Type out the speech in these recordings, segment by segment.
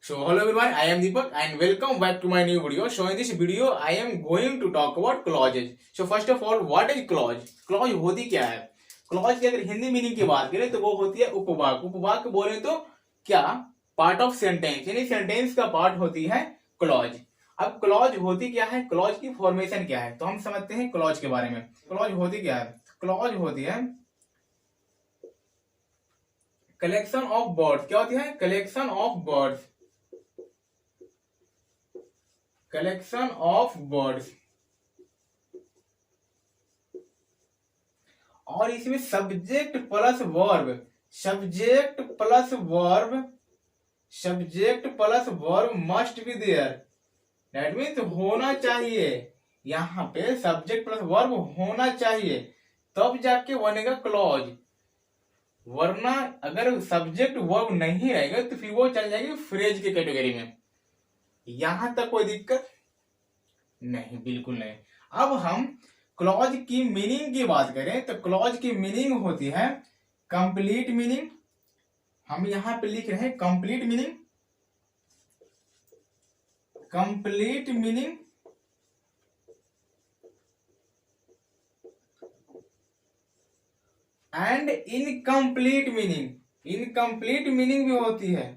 So hello everyone, I am Deepak and welcome back to my new video. So in this video, I am going to talk about clauses. So first of all, what is clause? Clause होती क्या है? Clause की अगर Hindi meaning की बात करें तो वो होती है उपवाक. उपवाक बोले तो क्या? पार्ट ऑफ सेंटेंस, यानी सेंटेंस का पार्ट होती है क्लॉज. अब क्लॉज होती क्या है? क्लॉज की फॉर्मेशन क्या है? तो हम समझते हैं क्लॉज के बारे में. क्लॉज होती क्या है? क्लॉज होती है कलेक्शन ऑफ वर्ड्स. क्या होती है? Collection of words. Collection of words. और इसमें subject plus verb, subject plus verb, subject plus verb must be there. That means होना चाहिए. यहां पे सब्जेक्ट प्लस वर्ब होना चाहिए, तब जाके बनेगा क्लॉज. वरना अगर सब्जेक्ट वर्ब नहीं रहेगा तो फिर वो चल जाएगी फ्रेज की कैटेगरी में. यहां तक कोई दिक्कत नहीं, बिल्कुल नहीं. अब हम क्लॉज की मीनिंग की बात करें तो क्लॉज की मीनिंग होती है कंप्लीट मीनिंग. हम यहां पे लिख रहे हैं complete meaning. Complete meaning and incomplete meaning. Incomplete meaning भी होती है.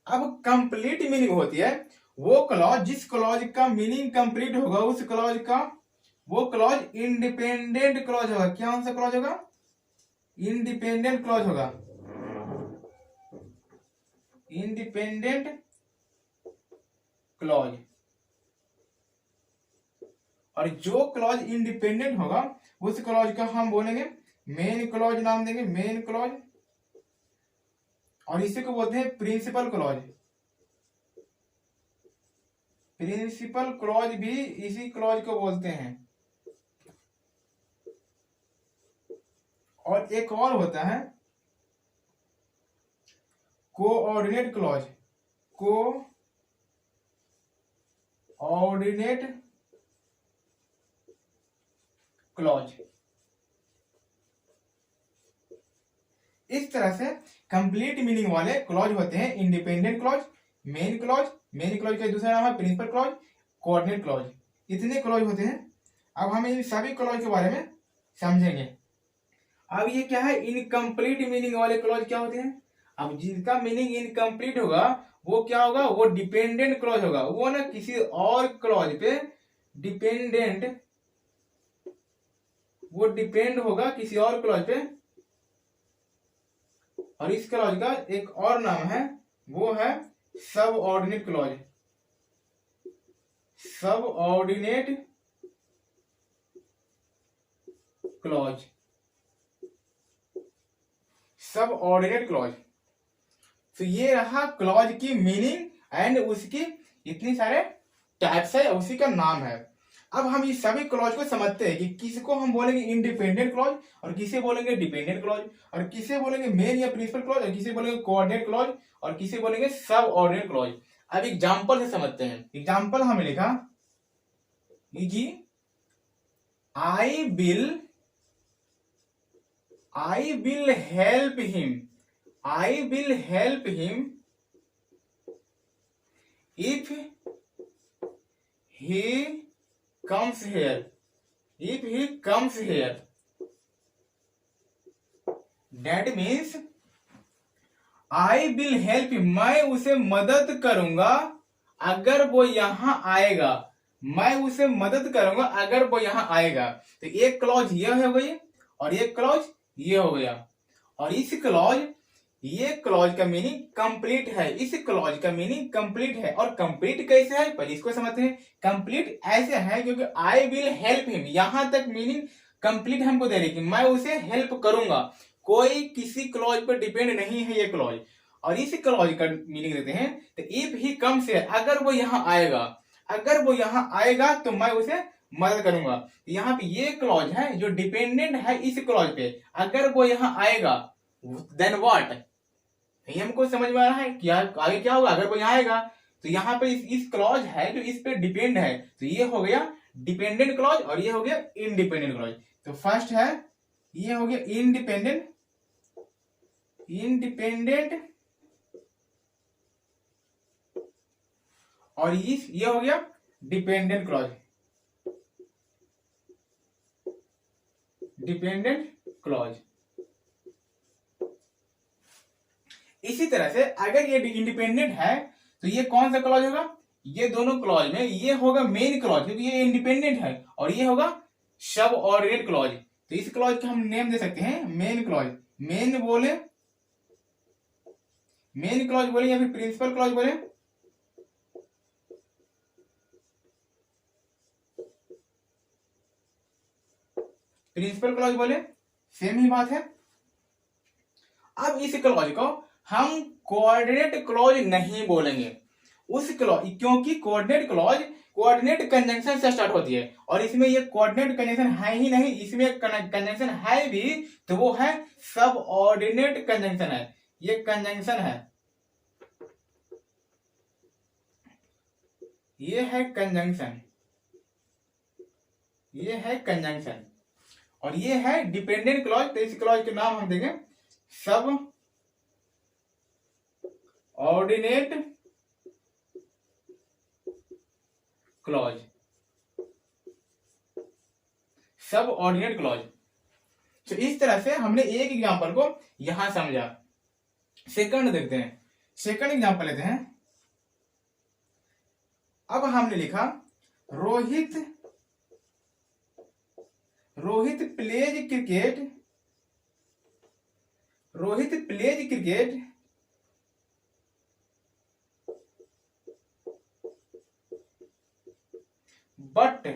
अब कंप्लीट मीनिंग होती है वो क्लॉज, जिस क्लॉज का मीनिंग कंप्लीट होगा उस क्लॉज का वो क्लॉज इंडिपेंडेंट क्लॉज होगा. क्या सा क्लॉज होगा? इंडिपेंडेंट क्लॉज होगा. Independent clause. और जो क्लॉज इंडिपेंडेंट होगा उस क्लॉज का हम बोलेंगे मेन क्लॉज, नाम देंगे मेन क्लॉज. और इसी को बोलते हैं प्रिंसिपल क्लॉज. प्रिंसिपल क्लॉज भी इसी क्लॉज को बोलते हैं. और एक और होता है कोऑर्डिनेट क्लॉज. Coordinate clause. इस तरह से कंप्लीट मीनिंग वाले क्लॉज होते हैं independent clause, main clause, main clause का दूसरा नाम है प्रिंसिपल क्लॉज, कोऑर्डिनेट क्लॉज. इतने क्लॉज होते हैं. अब हम इन सभी क्लॉज के बारे में समझेंगे. अब ये क्या है? इनकम्प्लीट मीनिंग वाले क्लॉज क्या होते हैं? अब जिनका मीनिंग इनकम्प्लीट होगा वो क्या होगा? वो डिपेंडेंट क्लॉज होगा. वो ना किसी और क्लॉज पे डिपेंडेंट, वो डिपेंड होगा किसी और क्लॉज पे. और इस क्लॉज का एक और नाम है, वो है सब ऑर्डिनेट क्लॉज. सब ऑर्डिनेट क्लॉज. सब ऑर्डिनेट क्लॉज. तो ये रहा क्लॉज की मीनिंग एंड उसकी इतनी सारे टाइप्स है, उसी का नाम है. अब हम इस सभी क्लॉज को समझते हैं कि किसको हम बोलेंगे इंडिपेंडेंट क्लॉज, और किसे बोलेंगे डिपेंडेंट क्लॉज, और किसे बोलेंगे मेन या प्रिंसिपल क्लॉज, और किसे बोलेंगे कोऑर्डिनेट क्लॉज, और किसे बोलेंगे सब ऑर्डिनेट क्लॉज. अब एग्जांपल से समझते हैं. एग्जांपल हमें लिखा जी, I will help him. I will help him if he comes here. If he comes here, that means I will help him. मैं उसे मदद करूंगा अगर वो यहां आएगा. मैं उसे मदद करूंगा अगर वो यहां आएगा. तो एक क्लॉज ये हो गई और एक क्लॉज ये हो गया. और इस क्लॉज, ये क्लॉज का मीनिंग कंप्लीट है. इस क्लॉज का मीनिंग कंप्लीट है. और कंप्लीट कैसे है पहले इसको समझते हैं. कंप्लीट ऐसे है क्योंकि आई विल हेल्प हिम, यहां तक मीनिंग कंप्लीट हमको दे रही कि मैं उसे हेल्प करूंगा. कोई किसी क्लॉज पर डिपेंड नहीं है ये क्लॉज. और इस क्लॉज का मीनिंग देते हैं तो इफ ही कम्स हियर, अगर वो यहां आएगा, अगर वो यहां आएगा तो मैं उसे मदद करूंगा. यहाँ पे ये क्लॉज है जो डिपेंडेंट है इस क्लॉज पे. अगर वो यहां आएगा देन व्हाट, ये हमको समझ में आ रहा है कि आगे क्या होगा. अगर वो यहाँ आएगा तो यहाँ पे इस क्लॉज है जो इस पे डिपेंड है, तो ये हो गया डिपेंडेंट क्लॉज और ये हो गया इंडिपेंडेंट क्लॉज। तो फर्स्ट है ये हो गया इंडिपेंडेंट और ये हो गया डिपेंडेंट क्लॉज। इसी तरह से अगर ये इंडिपेंडेंट है तो ये कौन सा क्लॉज होगा, ये दोनों क्लॉज में ये होगा मेन क्लॉज क्योंकि ये इंडिपेंडेंट है, और ये होगा सब ऑर्डिनेट क्लॉज। तो इस क्लॉज का हम नेम दे सकते हैं मेन क्लॉज। मेन क्लॉज बोले या फिर प्रिंसिपल क्लॉज बोले। प्रिंसिपल क्लॉज बोले, सेम ही बात है। अब इस क्लॉज को हम कोऑर्डिनेट क्लॉज नहीं बोलेंगे उस क्लॉज, क्योंकि कोऑर्डिनेट कंजंक्शन से स्टार्ट होती है और इसमें ये कोऑर्डिनेट कंजंक्शन है ही नहीं, इसमें कंजंक्शन है भी तो वो है सब ऑर्डिनेट कंजंक्शन है। ये कंजंक्शन है, ये है कंजंक्शन और ये है डिपेंडेंट क्लॉज। तो इस क्लॉज के नाम हम देंगे सब ऑर्डिनेट क्लॉज। तो इस तरह से हमने एक एग्जांपल को यहां समझा। सेकंड देखते हैं, सेकंड एग्जांपल लेते हैं। अब हमने लिखा Rohit plays cricket but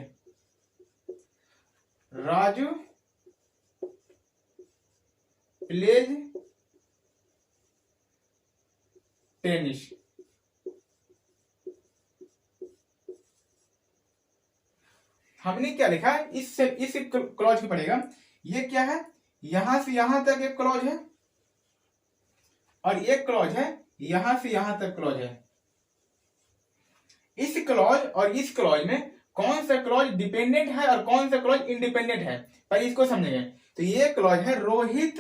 Raju plays tennis. हमने क्या लिखा इस क्लॉज की पड़ेगा, ये क्या है, यहां से यहां तक एक क्लॉज है और एक क्लॉज है यहां से यहां तक क्लॉज है। इस क्लॉज और इस क्लॉज में कौन सा क्लॉज डिपेंडेंट है और कौन सा क्लॉज इंडिपेंडेंट है, पर इसको समझेंगे। तो ये क्लॉज है Rohit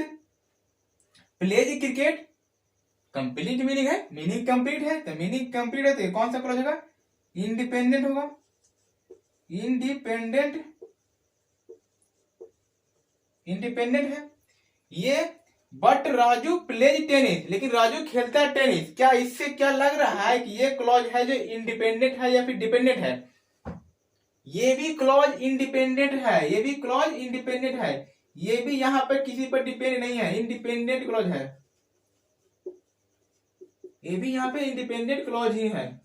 plays cricket, complete meaning है, मीनिंग कंप्लीट है, तो मीनिंग कंप्लीट है तो ये कौन सा क्लॉज होगा, इंडिपेंडेंट होगा। इंडिपेंडेंट है ये। बट राजू प्लेज टेनिस, लेकिन राजू खेलता है टेनिस। क्या इससे क्या लग रहा है कि ये क्लॉज है जो इंडिपेंडेंट है या फिर डिपेंडेंट है? ये भी क्लॉज इंडिपेंडेंट है, ये भी क्लॉज इंडिपेंडेंट है, ये भी यहां पर किसी पर डिपेंड नहीं है, इंडिपेंडेंट क्लॉज है। ये भी यहां पे इंडिपेंडेंट क्लॉज ही है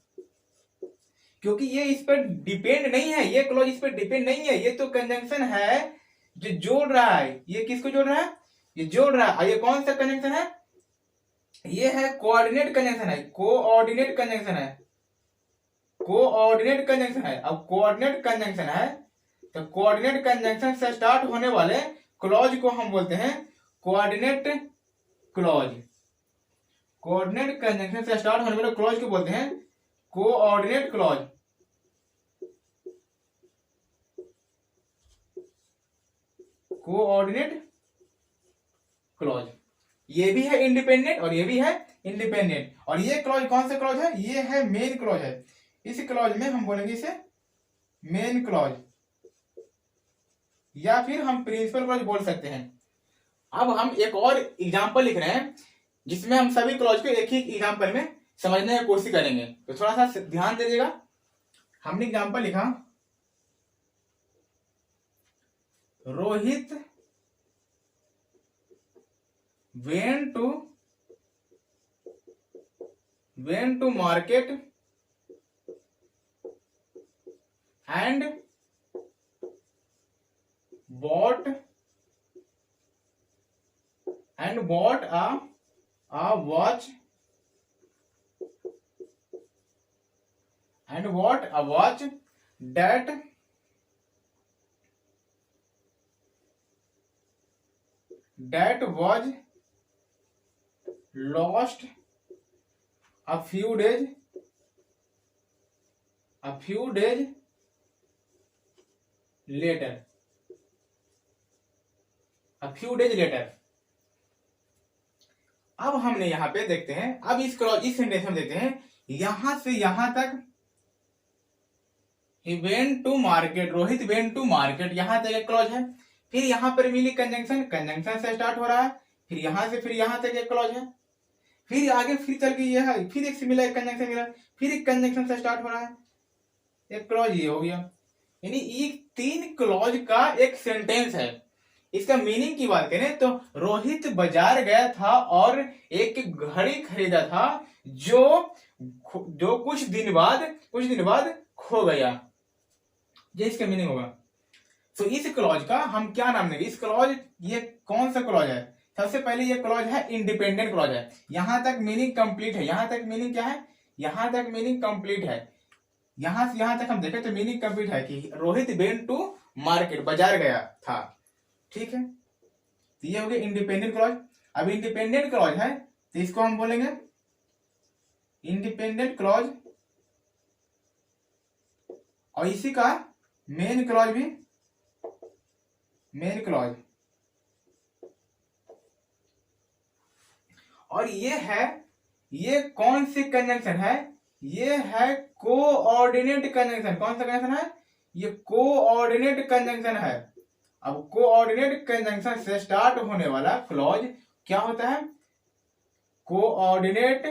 क्योंकि ये इस पर डिपेंड नहीं है, ये क्लॉज इस पर डिपेंड नहीं है। ये तो कंजंक्शन है जो जोड़ रहा है। ये किसको जोड़ रहा है, ये जोड़ रहा है। और ये कौन सा कंजंक्शन है, ये है कोऑर्डिनेट कंजंक्शन है, कोऑर्डिनेट कंजंक्शन है। अब कोऑर्डिनेट कंजंक्शन है तो कोऑर्डिनेट कंजंक्शन से स्टार्ट होने वाले क्लॉज को हम बोलते हैं कोऑर्डिनेट क्लॉज। कोऑर्डिनेट कंजंक्शन से स्टार्ट होने वाले क्लॉज को बोलते हैं कोऑर्डिनेट क्लॉज। ये भी है इंडिपेंडेंट और ये भी है इंडिपेंडेंट। और ये क्लॉज कौन सा क्लॉज है, ये है मेन क्लॉज है। इस क्लॉज में हम बोलेंगे इसे मेन क्लॉज या फिर हम प्रिंसिपल क्लॉज बोल सकते हैं। अब हम एक और एग्जांपल लिख रहे हैं जिसमें हम सभी क्लॉज को एक ही एग्जांपल में समझने की कोशिश करेंगे, तो थोड़ा सा ध्यान दीजिएगा। हमने एग्जांपल लिखा Rohit went to market and bought a watch that was lost a few days later, a few days later। अब हमने यहाँ पे देखते हैं, अब इस सेंटेंस में देखते हैं, यहां से यहां तक he went to market, Rohit went to market, यहां तक एक क्लॉज है। फिर यहां पर मिली कंजंक्शन, कंजंक्शन से स्टार्ट हो रहा है, फिर यहां से फिर यहां तक एक क्लॉज है, फिर आगे फिर चल के ये है, फिर एक से मिला, एक कंजंक्शन मिला, फिर एक कंजंक्शन से स्टार्ट हो रहा है, एक क्लॉज ये हो गया। यानी ये 3 क्लॉज का एक सेंटेंस है। इसका मीनिंग की बात करें तो रोहित बाजार गया था और एक घड़ी खरीदा था जो कुछ दिन बाद खो गया, ये इसका मीनिंग होगा। तो इस क्लॉज का हम क्या नाम देंगे? इस क्लॉज, ये कौन सा क्लॉज है? सबसे पहले ये क्लॉज है इंडिपेंडेंट क्लॉज है। यहां तक मीनिंग कंप्लीट है। यहां तक मीनिंग क्या है? यहां तक मीनिंग कंप्लीट है। यहां से यहां तक हम देखें तो मीनिंग कंप्लीट है कि रोहित वेंट टू मार्केट, बाजार गया था। ठीक है, तो ये हो गया इंडिपेंडेंट क्लॉज। अब इंडिपेंडेंट क्लॉज है तो इसको हम बोलेंगे इंडिपेंडेंट क्लॉज, और इसी का मेन क्लॉज भी मेन क्लॉज। और ये कौन सी कंजंक्शन है? ये है कोऑर्डिनेट कंजंक्शन। कौन सा कंजंक्शन है? ये कोऑर्डिनेट कंजंक्शन है। अब कोऑर्डिनेट कंजंक्शन से स्टार्ट होने वाला क्लॉज क्या होता है? Coordinate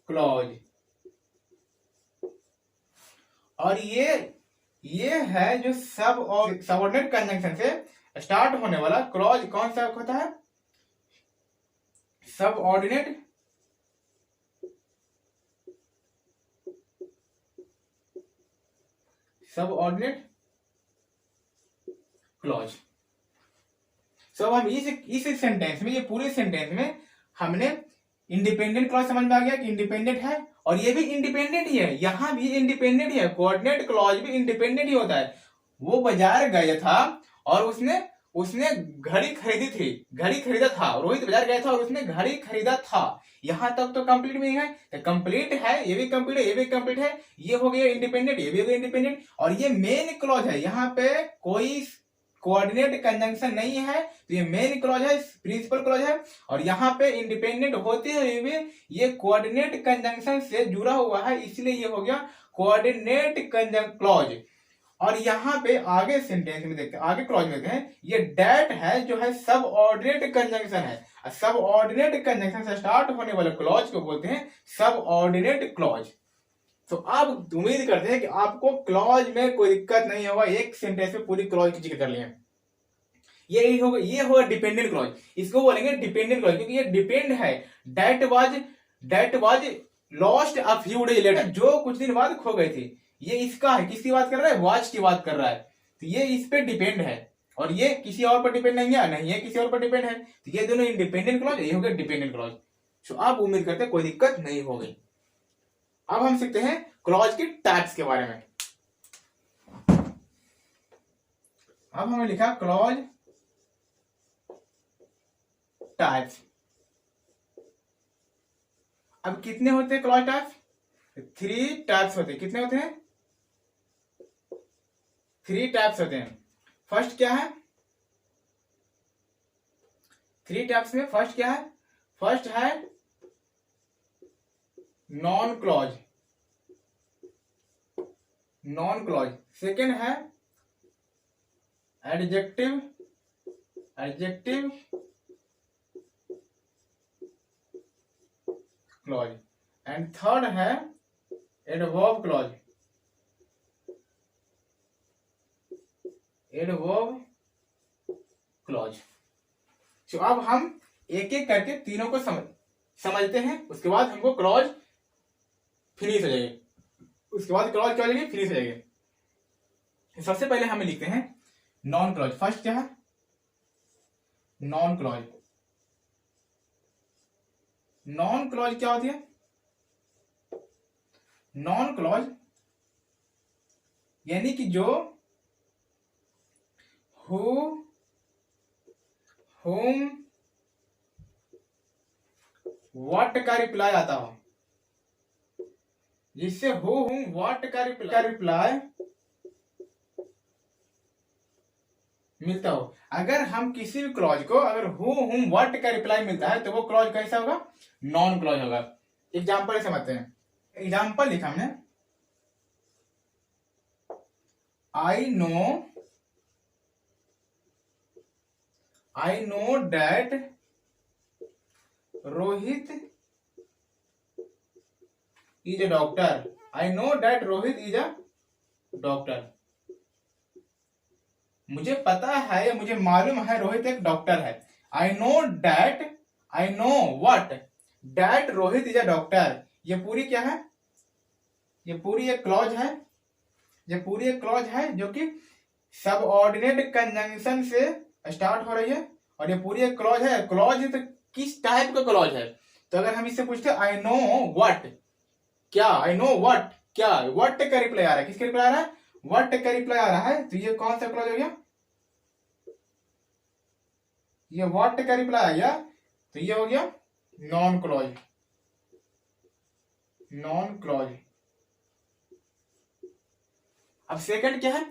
clause. और ये है जो सबऑर्डिनेट कंजंक्शन से स्टार्ट होने वाला क्लॉज कौन सा होता है? Subordinate clause. अब हम इस सेंटेंस में, ये पूरे सेंटेंस में हमने इंडिपेंडेंट क्लॉज समझ में आ गया कि इंडिपेंडेंट है, और ये भी इंडिपेंडेंट ही है, यहां भी इंडिपेंडेंट ही है। कोऑर्डिनेट क्लॉज भी इंडिपेंडेंट ही होता है। वो बाजार गया था और उसने घड़ी खरीदी थी, घड़ी खरीदा था। रोहित बाजार गया था और उसने घड़ी खरीदा था। यहां तक तो कंप्लीट में है, तो कंप्लीट है, ये भी कंप्लीट है, ये भी कंप्लीट है, ये हो गया इंडिपेंडेंट, ये भी हो गया इंडिपेंडेंट। और ये मेन क्लॉज है, यहाँ पे कोई कोऑर्डिनेट कंजंक्शन नहीं है, तो ये मेन क्लॉज है, प्रिंसिपल क्लॉज है। और यहाँ पे इंडिपेंडेंट होते हुए भी ये कोऑर्डिनेट कंजंक्शन से जुड़ा हुआ है, इसलिए ये हो गया कोऑर्डिनेट कंजंक्शन क्लॉज। और यहाँ पे आगे सेंटेंस में देखते हैं, आगे क्लॉज में देखते हैं, ये डेट है जो है सब ऑर्डिनेट कंजंक्शन है। सब ऑर्डिनेट कंजंक्शन से स्टार्ट होने वाले क्लॉज को बोलते हैं सब ऑर्डिनेट क्लॉज। तो आप उम्मीद करते हैं कि आपको क्लॉज में कोई दिक्कत नहीं होगा, एक सेंटेंस में पूरी क्लॉज की जिक्र कर लिए। ये होगा डिपेंडेंट क्लॉज, इसको बोलेंगे डिपेंडेंट क्लॉज, क्योंकि ये डिपेंड है। That was lost a few days later, जो कुछ दिन बाद खो गई थी। ये इसका है, किसकी बात कर रहा है? वॉच की बात कर रहा है। तो ये इस पे डिपेंड है, और ये किसी और पर डिपेंड नहीं है, नहीं है किसी और पर डिपेंड है। तो ये दोनों इंडिपेंडेंट क्लॉज, ये हो गया डिपेंडेंट क्लॉज। तो आप उम्मीद करते हैं कोई दिक्कत नहीं होगी। अब हम सीखते हैं क्लॉज की टाइप्स के बारे में। अब हमने लिखा क्लॉज टाइप्स। अब कितने होते हैं क्लॉज टाइप्स? 3 टाइप्स होते हैं। कितने होते हैं? 3 टाइप्स होते हैं। फर्स्ट क्या है? 3 टाइप्स में फर्स्ट क्या है? फर्स्ट है नॉन क्लॉज, सेकेंड है एडजेक्टिव क्लॉज, एंड थर्ड है एडवर्ब क्लॉज। तो अब हम एक एक करके तीनों को समझते हैं, उसके बाद हमको क्लॉज फिनिश हो जाएगी। उसके बाद क्लॉज क्या हो जाएगी? फिनिश हो जाएगी। सबसे पहले हमें लिखते हैं नॉन क्लॉज। फर्स्ट क्या है? Non clause. नॉन क्लॉज क्या होती है? नॉन क्लॉज यानी कि जो who, whom, what का रिप्लाई आता हो, जिससे हु हुम व्हाट का रिप्लाई मिलता हो। अगर हम किसी भी क्लॉज को अगर हु हुम व्हाट का रिप्लाई मिलता है तो वो क्लॉज कैसा होगा? नॉन क्लॉज होगा। एग्जाम्पल समझते हैं। एग्जाम्पल लिखा हमने, I know that Rohit is a doctor. I know that Rohit is a doctor. मुझे पता है या मुझे मालूम है रोहित एक डॉक्टर है। I know what that Rohit is a doctor. ये पूरी क्या है? ये पूरी एक क्लॉज है। ये पूरी एक क्लॉज है जो कि सबऑर्डिनेट कंजंक्शन से स्टार्ट हो रही है और ये पूरी एक क्लॉज है। क्लॉज तो किस टाइप का क्लॉज है? तो अगर हम इससे पूछते आई नो व्हाट क्या, आई नो व्हाट क्या, व्हाट का रिप्लाई आ रहा है, किसका रिप्लाई आ रहा है? व्हाट का रिप्लाई आ रहा है। तो ये कौन सा क्लॉज हो गया? ये व्हाट का रिप्लाई आ गया तो ये हो गया नॉन क्लॉज। Noun clause. अब सेकंड क्या है?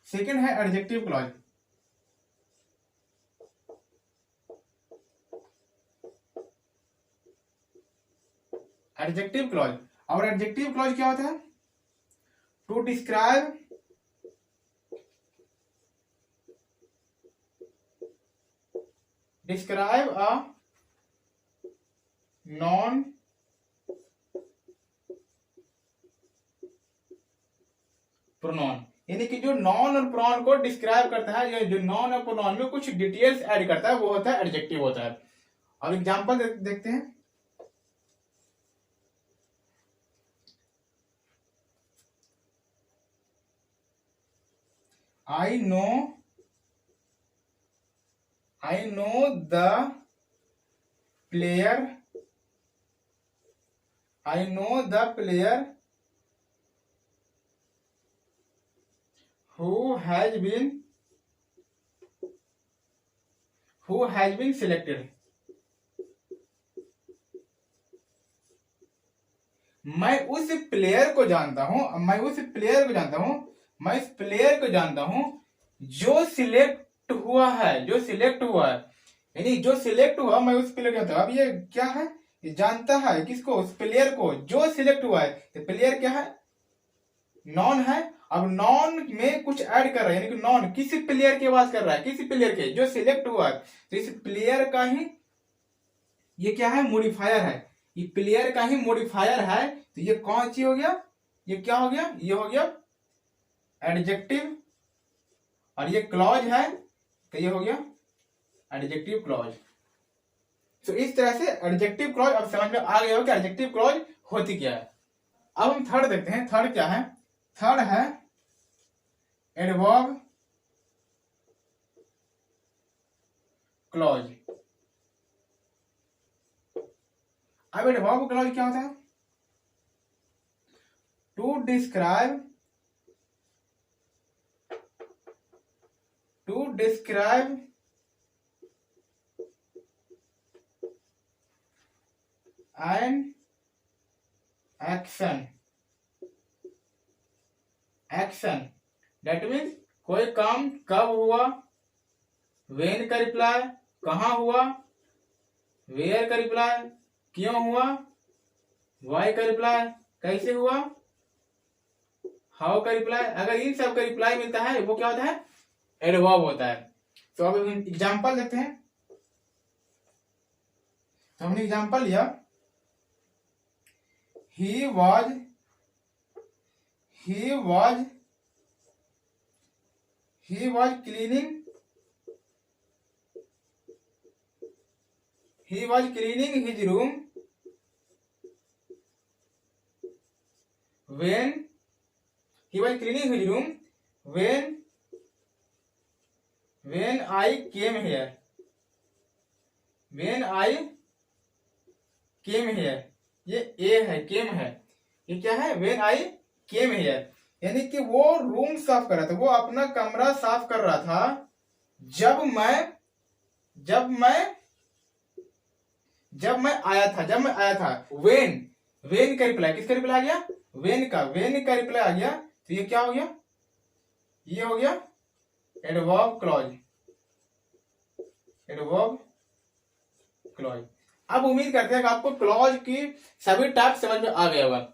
सेकंड है एडजेक्टिव क्लॉज। Adjective clause. और एडजेक्टिव क्लॉज क्या होता है? To describe a noun pronoun, यानी कि जो नॉन और प्रोनाउन को डिस्क्राइब करता है, जो नॉन और प्रोनाउन में कुछ डिटेल्स ऐड करता है, वो होता है एडजेक्टिव होता है। अब एग्जांपल देखते हैं। I know the player who has been selected। मैं उस प्लेयर को जानता हूं जो सिलेक्ट हुआ है। यानी जो सिलेक्ट हुआ, मैं उस प्लेयर को जानता हूं। अब ये क्या है? ये जानता है किसको? उस प्लेयर को जो सिलेक्ट हुआ है। तो प्लेयर क्या है? नॉन है। अब नॉन में कुछ ऐड कर रहा है, यानी कि नॉन किसी प्लेयर की बात कर रहा है, किसी प्लेयर के जो सिलेक्ट हुआ है। तो इस प्लेयर का ही ये क्या है? मॉडिफायर है। ये प्लेयर का ही मॉडिफायर है। तो ये कौन सी हो गया? ये क्या हो गया? ये हो गया एडजेक्टिव। और ये क्लॉज है तो ये हो गया एडजेक्टिव क्लॉज। तो इस तरह से एडजेक्टिव क्लॉज अब समझ में आ गया हो कि एडजेक्टिव क्लॉज होती क्या है। अब हम थर्ड देखते हैं। थर्ड क्या है? थर्ड है एडवर्ब क्लॉज। अब एडवर्ब क्लॉज क्या होता है? To describe an action that means कोई काम कब हुआ, वेन का रिप्लाई कहां हुआ, वेयर का रिप्लाई क्यों हुआ, वाई का रिप्लाई कैसे हुआ, हाउ का रिप्लाई। अगर इन सब का रिप्लाई मिलता है वो क्या होता है? एडवर्ब होता है। तो अब एग्जांपल देखते हैं। तो हमने एग्जांपल लिया, he was cleaning his room when I came here। ये ए है, केम है। ये क्या है? when I came here, यानी कि वो रूम साफ कर रहा था, वो अपना कमरा साफ कर रहा था जब मैं जब मैं आया था वेन का रिप्लाई, किसका रिप्लाई आ गया? वेन का रिप्लाई आ गया, तो ये क्या हो गया? ये हो गया एडवर्ब क्लॉज। अब उम्मीद करते हैं कि आपको क्लॉज की सभी टाइप समझ में आ गया होगा।